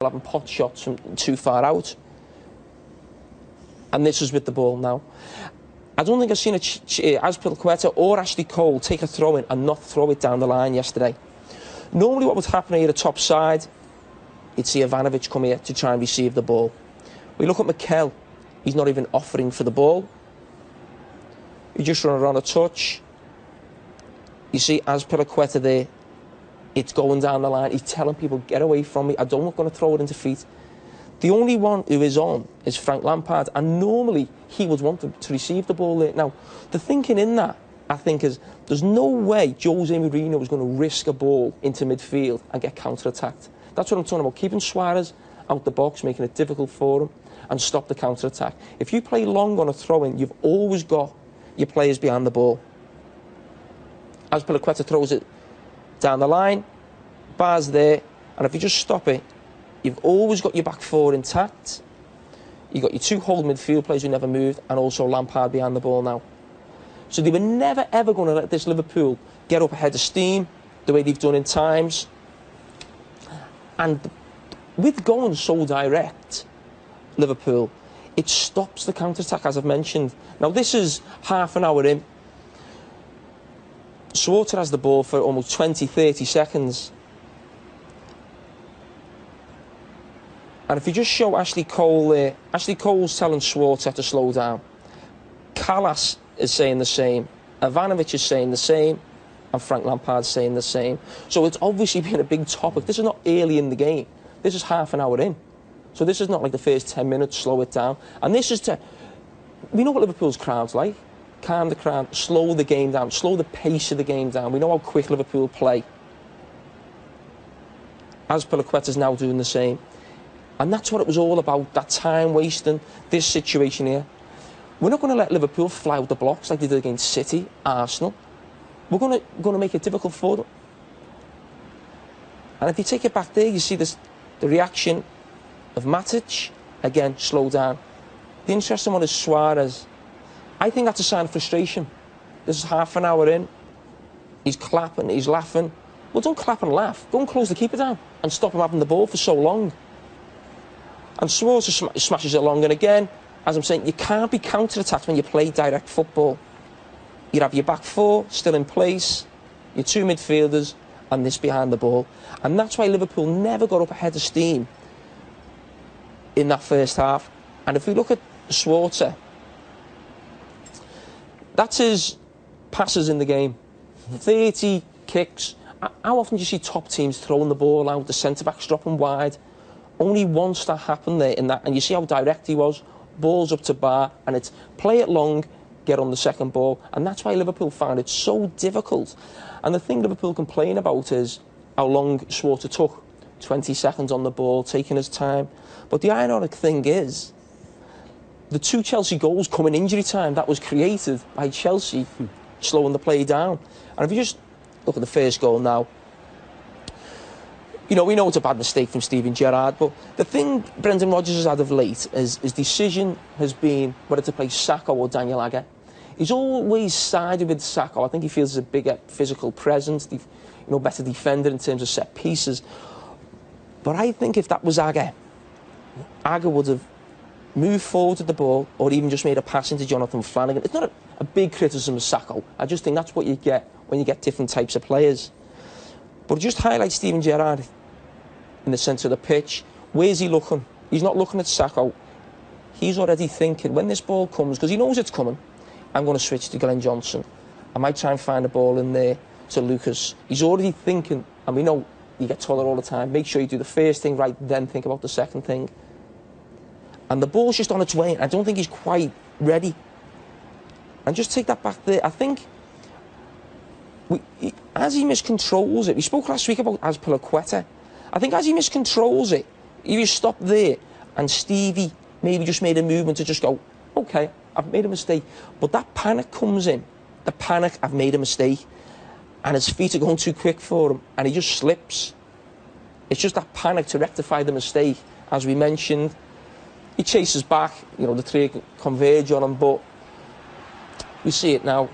having pot shots from too far out. And this is with the ball now. I don't think I've seen Azpilicueta or Ashley Cole take a throw in and not throw it down the line yesterday. Normally what would happen here at top side, you'd see Ivanovic come here to try and receive the ball. We look at Mikel, he's not even offering for the ball. You just run around a touch. You see Azpilicueta there, it's going down the line. He's telling people, get away from me, I don't want to throw it into feet. The only one who is on is Frank Lampard, and normally he would want to receive the ball there. Now, the thinking in that, I think, is there's no way Jose Mourinho was going to risk a ball into midfield and get counter-attacked. That's what I'm talking about, keeping Suarez out the box, making it difficult for him, and stop the counter-attack. If you play long on a throw-in, you've always got your players behind the ball. Azpilicueta throws it down the line, bar's there, and if you just stop it, you've always got your back four intact. You've got your two hold midfield players who never moved, and also Lampard behind the ball now. So they were never, ever going to let this Liverpool get up ahead of steam the way they've done in times. And with going so direct, Liverpool, it stops the counter-attack, as I've mentioned. Now, this is half an hour in. Schwarzer has the ball for almost 20, 30 seconds. And if you just show Ashley Cole there, Ashley Cole's telling Schwarzer to slow down. Callas is saying the same. Ivanovic is saying the same. And Frank Lampard's saying the same. So it's obviously been a big topic. This is not early in the game. This is half an hour in. So this is not like the first 10 minutes, slow it down. And this is to... We know what Liverpool's crowd's like. Calm the crowd, slow the game down, slow the pace of the game down. We know how quick Liverpool play. Azpilicueta's now doing the same. And that's what it was all about, that time wasting, this situation here. We're not going to let Liverpool fly out the blocks like they did against City, Arsenal. We're going to make it difficult for them. And if you take it back there, you see this, the reaction of Matic. Again, slow down. The interesting one is Suarez. I think that's a sign of frustration. This is half an hour in. He's clapping, he's laughing. Well, don't clap and laugh. Go and close the keeper down and stop him having the ball for so long. And Schwarzer smashes it along, and again, as I'm saying, you can't be counter-attacked when you play direct football. You have your back four still in place, your two midfielders, and this behind the ball. And that's why Liverpool never got up ahead of steam in that first half. And if we look at Schwarzer, that's his passes in the game. 30 kicks. How often do you see top teams throwing the ball out, the centre-backs dropping wide? Only once that happened there in that, and you see how direct he was. Balls up to bar, and it's play it long, get on the second ball, and that's why Liverpool found it so difficult. And the thing Liverpool complain about is how long Schwarzer took, 20 seconds on the ball, taking his time. But the ironic thing is, the two Chelsea goals come in injury time. That was created by Chelsea, slowing the play down. And if you just look at the first goal now, you know, we know it's a bad mistake from Steven Gerrard, but the thing Brendan Rodgers has had of late is his decision has been whether to play Saka or Daniel Agger. He's always sided with Saka. I think he feels he's a bigger physical presence, better defender in terms of set pieces. But I think if that was Agger, Agger would have moved forward with the ball or even just made a pass into Jonathan Flanagan. It's not a big criticism of Saka. I just think that's what you get when you get different types of players. But just highlight Steven Gerrard in the centre of the pitch. Where's he looking? He's not looking at Saka. He's already thinking, when this ball comes, because he knows it's coming, I'm going to switch to Glenn Johnson. I might try and find a ball in there to Lucas. He's already thinking, and we know you get told it all the time, make sure you do the first thing right, then think about the second thing. And the ball's just on its way. I don't think he's quite ready. And just take that back there. I think as he miscontrols it, we spoke last week about Azpilicueta. I think as he miscontrols it, he just stopped there, and Stevie maybe just made a movement to just go, okay, I've made a mistake. But that panic comes in, the panic, I've made a mistake, and his feet are going too quick for him, and he just slips. It's just that panic to rectify the mistake. As we mentioned, he chases back, the three converge on him, but we see it now.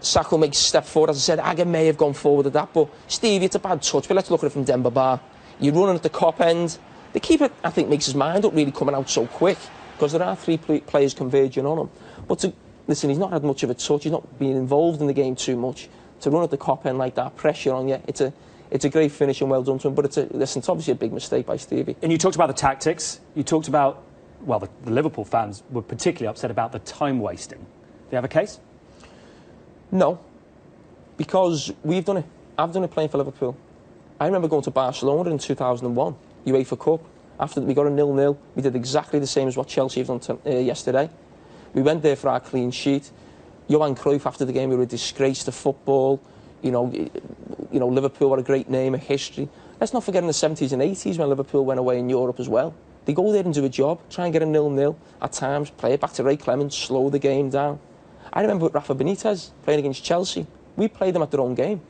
Sacco makes a step forward. As I said, Agger may have gone forward at that, but Stevie, it's a bad touch. But let's look at it from Denver Bar. You're running at the cop end. The keeper, I think, makes his mind up really coming out so quick because there are three players converging on him. But listen, he's not had much of a touch. He's not been involved in the game too much. To run at the cop end like that, pressure on you, it's a great finish and well done to him. But it's obviously a big mistake by Stevie. And you talked about the tactics. You talked about, well, the Liverpool fans were particularly upset about the time wasting. Do you have a case? No, because we've done it. I've done it playing for Liverpool. I remember going to Barcelona in 2001, UEFA Cup. After we got a 0-0, we did exactly the same as what Chelsea have done yesterday. We went there for our clean sheet. Johan Cruyff, after the game, we were a disgrace to football. You know, Liverpool were a great name, a history. Let's not forget in the 70s and 80s when Liverpool went away in Europe as well. They go there and do a job, try and get a 0-0 at times, play it back to Ray Clemens, slow the game down. I remember with Rafa Benitez playing against Chelsea. We played them at their own game.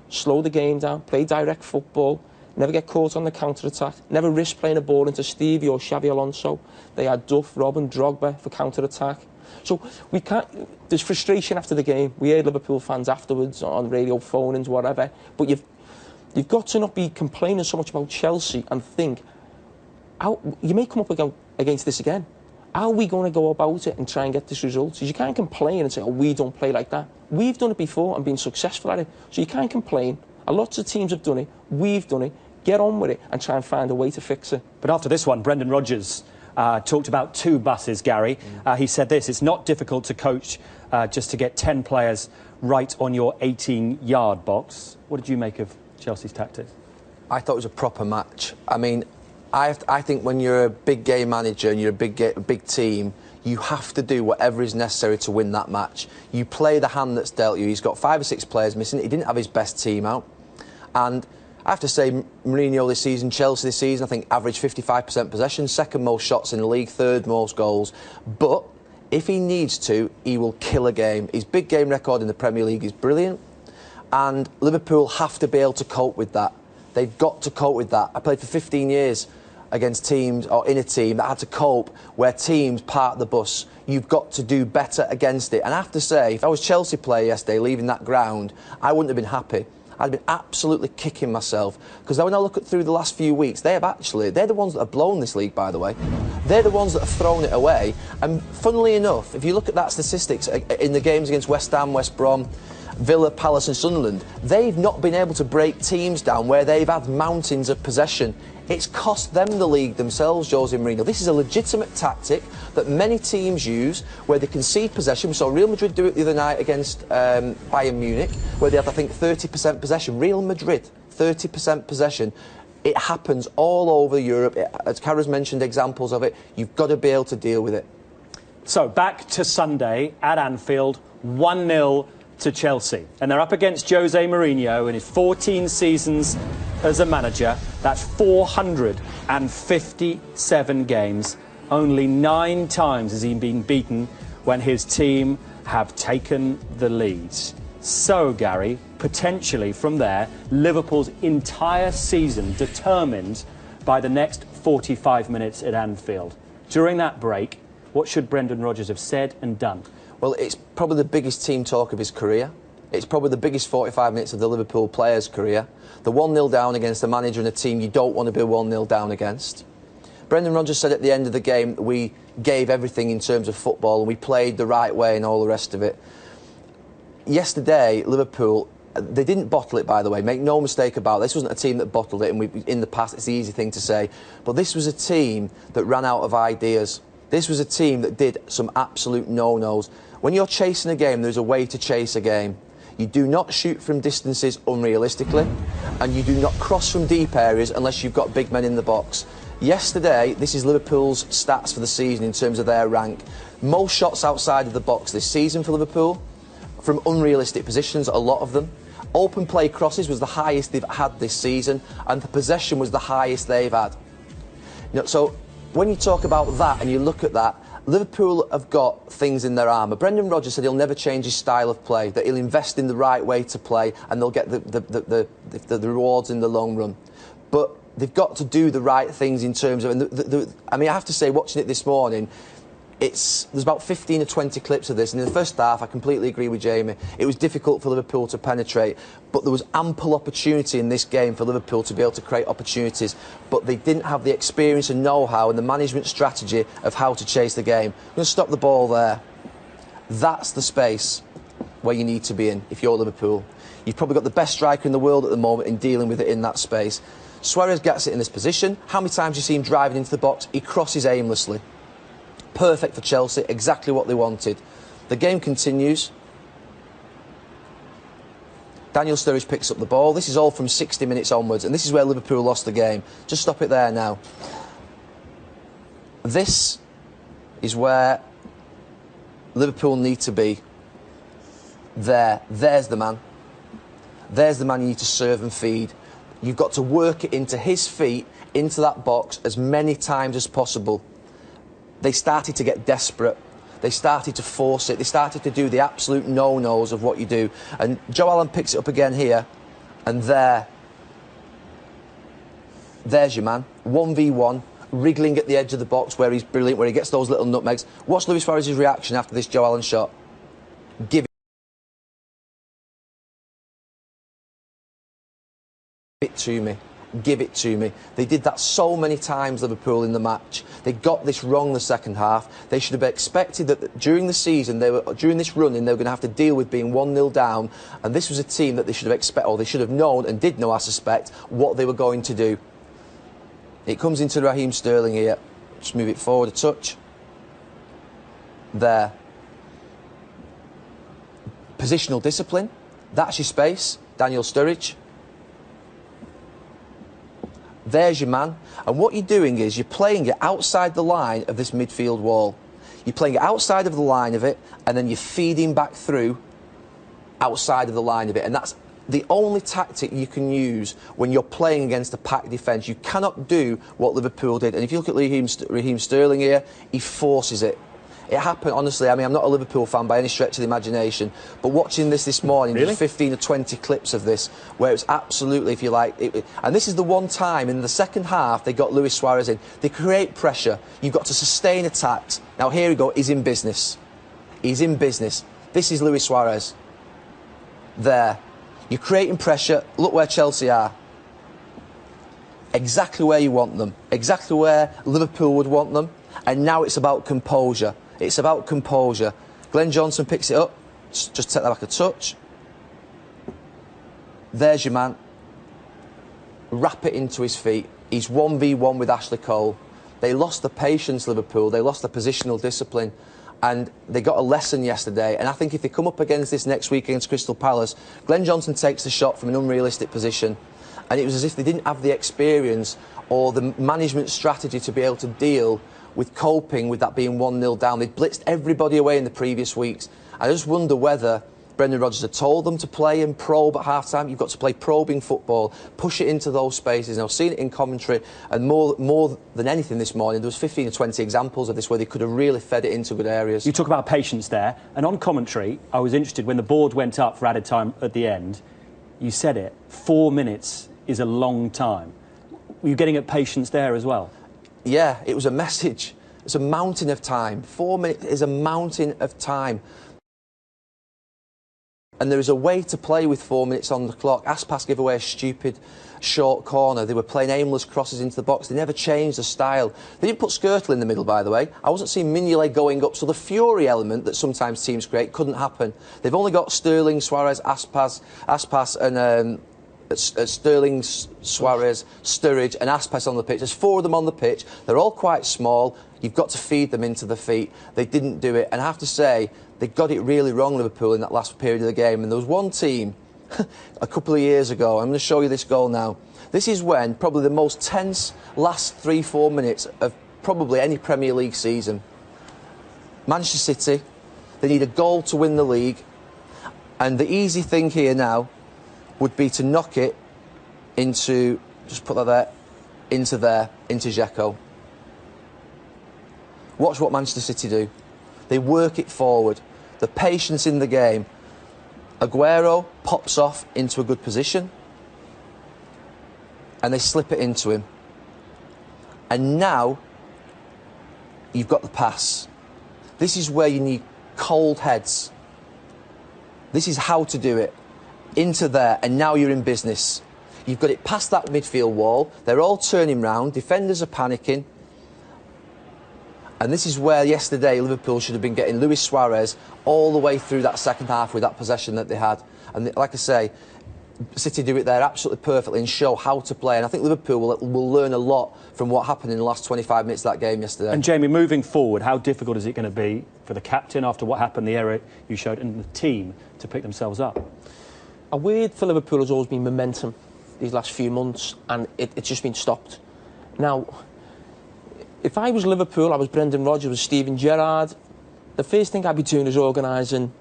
Slow the game down, play direct football, never get caught on the counter-attack, never risk playing a ball into Stevie or Xabi Alonso. They had Duff, Robben, Drogba for counter-attack. So we can't. There's frustration after the game. We heard Liverpool fans afterwards on radio, phone-ins, whatever. But you've got to not be complaining so much about Chelsea and think, you may come up against this again. How are we going to go about it and try and get this result? Because you can't complain and say, oh, we don't play like that. We've done it before and been successful at it. So you can't complain. Lots of teams have done it. We've done it. Get on with it and try and find a way to fix it. But after this one, Brendan Rodgers talked about two buses, Gary. He said this: it's not difficult to coach just to get 10 players right on your 18-yard box. What did you make of Chelsea's tactics? I thought it was a proper match. I mean, I think when you're a big game manager and you're a big team, you have to do whatever is necessary to win that match. You play the hand that's dealt you. He's got 5 or 6 players missing. He didn't have his best team out. And I have to say, Mourinho this season, Chelsea this season, I think averaged 55% possession, second most shots in the league, third most goals. But if he needs to, he will kill a game. His big game record in the Premier League is brilliant. And Liverpool have to be able to cope with that. They've got to cope with that. I played for 15 years against teams or in a team that had to cope where teams park the bus. You've got to do better against it. And I have to say, if I was Chelsea player yesterday leaving that ground, I wouldn't have been happy. I'd been absolutely kicking myself. Because when I look at through the last few weeks, they're the ones that have blown this league, by the way. They're the ones that have thrown it away. And funnily enough, if you look at that statistics in the games against West Ham, West Brom, Villa, Palace and Sunderland, they've not been able to break teams down where they've had mountains of possession. It's cost them the league themselves, Jose Mourinho. This is a legitimate tactic that many teams use where they concede possession. We saw Real Madrid do it the other night against Bayern Munich, where they had, I think, 30% possession. Real Madrid, 30% possession. It happens all over Europe. As Kara's mentioned examples of it, you've got to be able to deal with it. So, back to Sunday at Anfield, 1-0 to Chelsea. And they're up against Jose Mourinho in his 14 seasons as a manager. That's 457 games. Only 9 times has he been beaten when his team have taken the lead. So, Gary, potentially from there, Liverpool's entire season determined by the next 45 minutes at Anfield. During that break, what should Brendan Rodgers have said and done? Well, it's probably the biggest team talk of his career. It's probably the biggest 45 minutes of the Liverpool player's career. The 1-0 down against a manager and a team you don't want to be 1-0 down against. Brendan Rodgers said at the end of the game that we gave everything in terms of football and we played the right way and all the rest of it. Yesterday, Liverpool, they didn't bottle it, by the way. Make no mistake about it. This wasn't a team that bottled it, and in the past it's the easy thing to say. But this was a team that ran out of ideas. This was a team that did some absolute no-nos. When you're chasing a game, there's a way to chase a game. You do not shoot from distances unrealistically, and you do not cross from deep areas unless you've got big men in the box. Yesterday, this is Liverpool's stats for the season in terms of their rank. Most shots outside of the box this season for Liverpool, from unrealistic positions, a lot of them. Open play crosses was the highest they've had this season, and the possession was the highest they've had. You know, so when you talk about that and you look at that, Liverpool have got things in their armour. Brendan Rodgers said he'll never change his style of play, that he'll invest in the right way to play and they'll get the rewards in the long run. But they've got to do the right things in terms of... I mean, I have to say, watching it this morning, There's about 15 or 20 clips of this, and in the first half, I completely agree with Jamie. It was difficult for Liverpool to penetrate, but there was ample opportunity in this game for Liverpool to be able to create opportunities, but they didn't have the experience and know-how and the management strategy of how to chase the game. I'm going to stop the ball there. That's the space where you need to be in if you're Liverpool. You've probably got the best striker in the world at the moment in dealing with it in that space. Suarez gets it in this position. How many times do you see him driving into the box? He crosses aimlessly. Perfect for Chelsea, exactly what they wanted. The game continues. Daniel Sturridge picks up the ball. This is all from 60 minutes onwards, and this is where Liverpool lost the game. Just stop it there now. This is where Liverpool need to be. There's the man. There's the man you need to serve and feed. You've got to work it into his feet, into that box, as many times as possible. They started to get desperate. They started to force it. They started to do the absolute no-nos of what you do. And Joe Allen picks it up again here. And there's your man. 1v1, wriggling at the edge of the box where he's brilliant, where he gets those little nutmegs. What's Luis Suarez's reaction after this Joe Allen shot? Give it to me. Give it to me. They did that so many times, Liverpool, in the match. They got this wrong the second half. They should have expected that during the season, during this run-in, they were going to have to deal with being 1-0 down, and this was a team that they should have expected, or they should have known and did know, I suspect, what they were going to do. It comes into Raheem Sterling here. Just move it forward a touch. There. Positional discipline. That's your space. Daniel Sturridge. There's your man. And what you're doing is you're playing it outside the line of this midfield wall. You're playing it outside of the line of it, and then you're feeding back through outside of the line of it. And that's the only tactic you can use when you're playing against a packed defence. You cannot do what Liverpool did. And if you look at Raheem Sterling here, he forces it. It happened, honestly. I mean, I'm not a Liverpool fan by any stretch of the imagination, but watching this morning, really? There's 15 or 20 clips of this where it's absolutely, if you like, and this is the one time in the second half they got Luis Suarez in. They create pressure. You've got to sustain attacks. Now, here we go. He's in business. He's in business. This is Luis Suarez. There. You're creating pressure. Look where Chelsea are. Exactly where you want them. Exactly where Liverpool would want them. And now it's about composure. It's about composure. Glenn Johnson picks it up. Just take that back a touch. There's your man. Wrap it into his feet. He's 1v1 with Ashley Cole. They lost the patience, Liverpool. They lost the positional discipline. And they got a lesson yesterday. And I think if they come up against this next week against Crystal Palace, Glenn Johnson takes the shot from an unrealistic position. And it was as if they didn't have the experience or the management strategy to be able to deal with coping with that being 1-0 down. They'd blitzed everybody away in the previous weeks. I just wonder whether Brendan Rodgers had told them to play and probe at half-time. You've got to play probing football, push it into those spaces. And I've seen it in commentary, and more than anything this morning, there was 15 or 20 examples of this where they could have really fed it into good areas. You talk about patience there, and on commentary, I was interested when the board went up for added time at the end. You said it, 4 minutes is a long time. Were you getting at patience there as well? Yeah, it was a message. It's a mountain of time. 4 minutes is a mountain of time. And there is a way to play with 4 minutes on the clock. Aspas gave away a stupid short corner. They were playing aimless crosses into the box. They never changed the style. They didn't put Skirtle in the middle, by the way. I wasn't seeing Mignolet going up, so the fury element that sometimes teams create couldn't happen. They've only got Sterling, Suarez, Aspas and Sterling, Suarez, Sturridge and Aspas on the pitch. There's 4 of them on the pitch. They're all quite small. You've got to feed them into the feet. They didn't do it. And I have to say, they got it really wrong, Liverpool, in that last period of the game. And there was one team a couple of years ago. I'm going to show you this goal now. This is when probably the most tense last 3-4 minutes of probably any Premier League season. Manchester City, they need a goal to win the league. And the easy thing here now would be to knock it into, just put that there, into Dzeko. Watch what Manchester City do. They work it forward. The patience in the game. Aguero pops off into a good position. And they slip it into him. And now, you've got the pass. This is where you need cold heads. This is how to do it. Into there, and now you're in business. You've got it past that midfield wall. They're all turning round. Defenders are panicking. And this is where yesterday Liverpool should have been getting Luis Suarez all the way through that second half with that possession that they had. And like I say, City do it there absolutely perfectly and show how to play. And I think Liverpool will learn a lot from what happened in the last 25 minutes of that game yesterday. And Jamie, moving forward, how difficult is it going to be for the captain after what happened, the error you showed, and the team to pick themselves up? A word for Liverpool has always been momentum these last few months, and it's just been stopped. Now, if I was Liverpool, I was Brendan Rodgers, was Steven Gerrard, the first thing I'd be doing is organising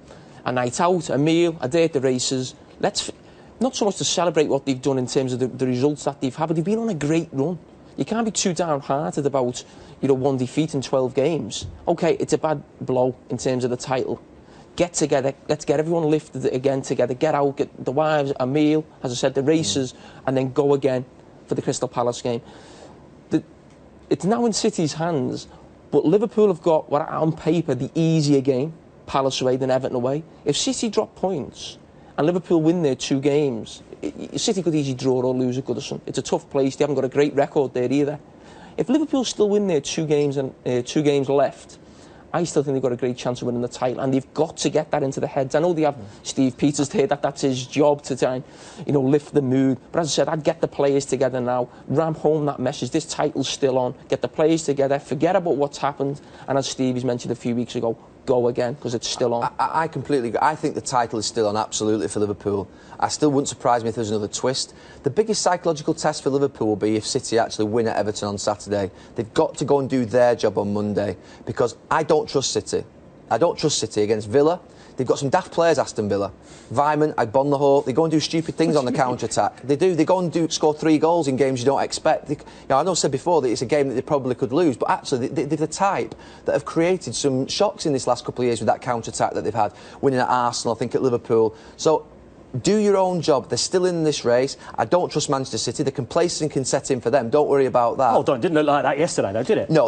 a night out, a meal, a day at the races. Not so much to celebrate what they've done in terms of the results that they've had, but they've been on a great run. You can't be too downhearted about, one defeat in 12 games. OK, it's a bad blow in terms of the title. Get together, let's get everyone lifted again together, get out, get the wives, a meal, as I said, the races, and then go again for the Crystal Palace game. It's now in City's hands, but Liverpool have got, on paper, the easier game, Palace away than Everton away. If City drop points and Liverpool win their 2 games, City could easily draw or lose at Goodison. It's a tough place. They haven't got a great record there either. If Liverpool still win their 2 games and 2 games left, I still think they've got a great chance of winning the title, and they've got to get that into the heads. I know they have Steve Peters here, that's his job to try and, lift the mood. But as I said, I'd get the players together now, ram home that message, this title's still on, get the players together, forget about what's happened, and as Stevie's mentioned a few weeks ago, go again, because it's still on. I completely agree. I think the title is still on, absolutely, for Liverpool. I still wouldn't surprise me if there's another twist. The biggest psychological test for Liverpool will be if City actually win at Everton on Saturday. They've got to go and do their job on Monday, because I don't trust City. I don't trust City against Villa. They've got some daft players, Aston Villa. Weimann, Agbonlahor, they go and do stupid things on the counter-attack. They do. They go and score 3 goals in games you don't expect. I know I said before that it's a game that they probably could lose, but actually they're the type that have created some shocks in this last couple of years with that counter-attack that they've had, winning at Arsenal, I think at Liverpool. So do your own job. They're still in this race. I don't trust Manchester City. The complacency can set in for them. Don't worry about that. Hold on, it didn't look like that yesterday, though, did it? No.